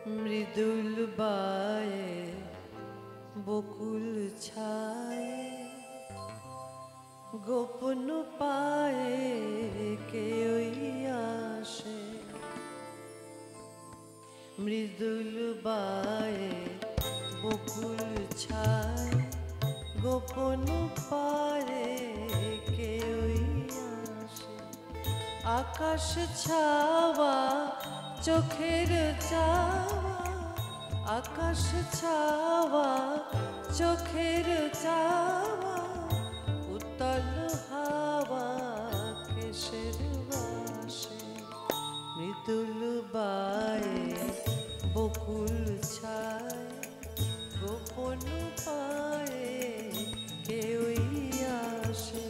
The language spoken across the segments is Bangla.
মৃদুল বায়ে বকুল ছায়ে গোপন পায়ে কেউই আসে। মৃদুল বায়ে বকুল ছায়ে গোপন পায়ে কেউই আসে। আকাশ ছাওয়া চোখের চাওয়া, আকাশ ছাওয়া চোখের চাওয়া, উতল হাওয়া কেশের বাসে। মৃদুল বায়ে বকুল ছায় গোপন পায়ে কেউই আসে।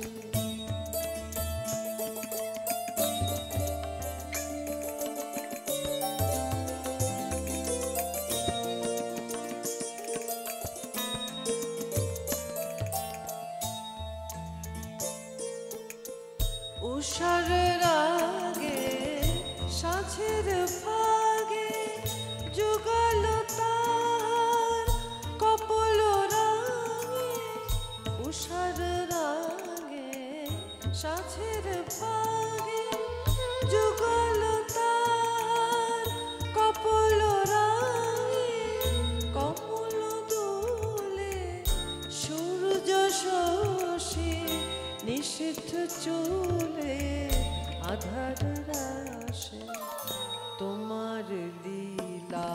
উষার রাগে সাঁঝের ফাগে যুগল তার কপল রাগে। উষার রাগে সাঁঝের ফাগে যুগল তার কপল রাগে। কমল দোলে সূর্য শশী নিষিদ্ধ চুলে আধার রাশে। তোমার লীলা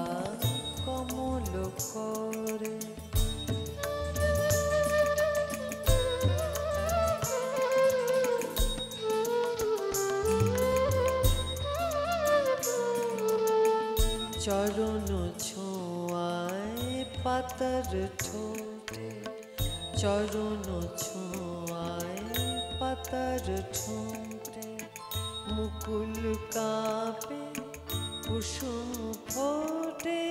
কমল করে চরণ ছোঁয়ায় পাতার ঠোঁটে, চরণ ছোঁয়ায় পাতার ঠোঁটে। মুকুল কাঁপে কুসুম ফোটে,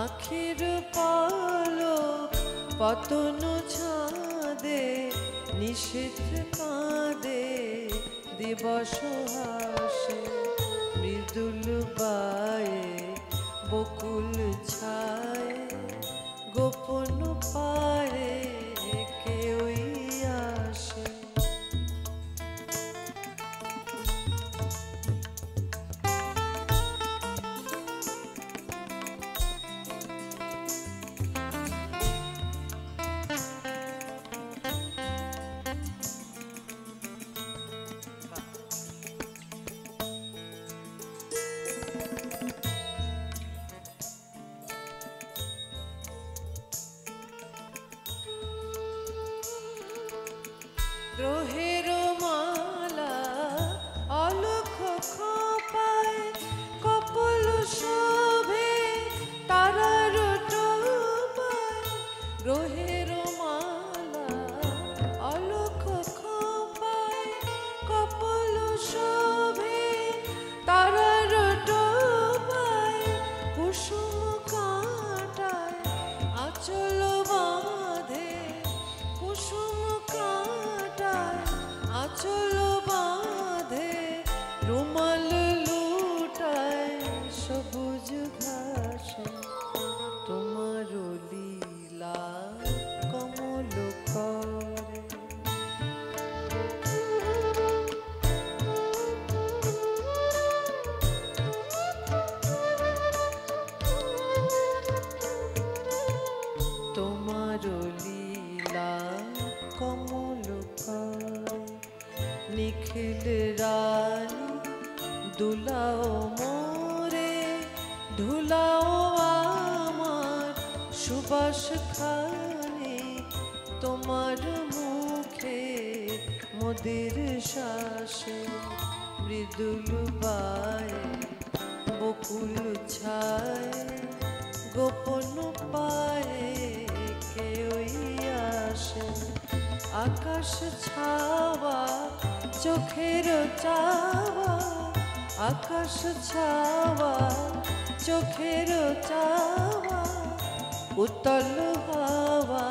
আখির পলক পতন ছাঁদে। নিষিদ্ধ কাঁদে দিবস হাসে। মৃদুল বায়ে বকুল ছায় গোপন পায়ে কেউই আসে। গ্রহের মালা অলক্ষ খোঁপায় কপল শোভে তারার টোপায়। গ্রহের মালা অলক্ষ খোঁপায় কপল শোভে তারার টোপায়। কুসুম কাঁটায় আঁচল বাঁধে, কুসুম আঁচল বাঁধে। রুমাল লুটায় সবুজ ঘাসে। তোমার লীলা কমল করে তোমার লীলা কমল করে। নিখিল রানী দুলাও মোরে, ধুলাও আমার সুবাস খানি। তোমার মুখে মদির শ্বাসে। মৃদুল বায়ে বকুল ছায় গোপন পায়ে কেউই আসে। আকাশ ছাওয়া চোখের চাওয়া, আকাশ ছাওয়া চোখের চাওয়া, উতল হাওয়া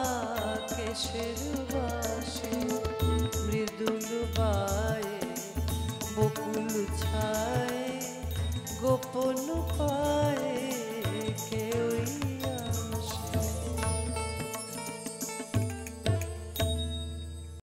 কেশের বাসে। মৃদুল বায়ে বকুল ছায় গোপন পায়ে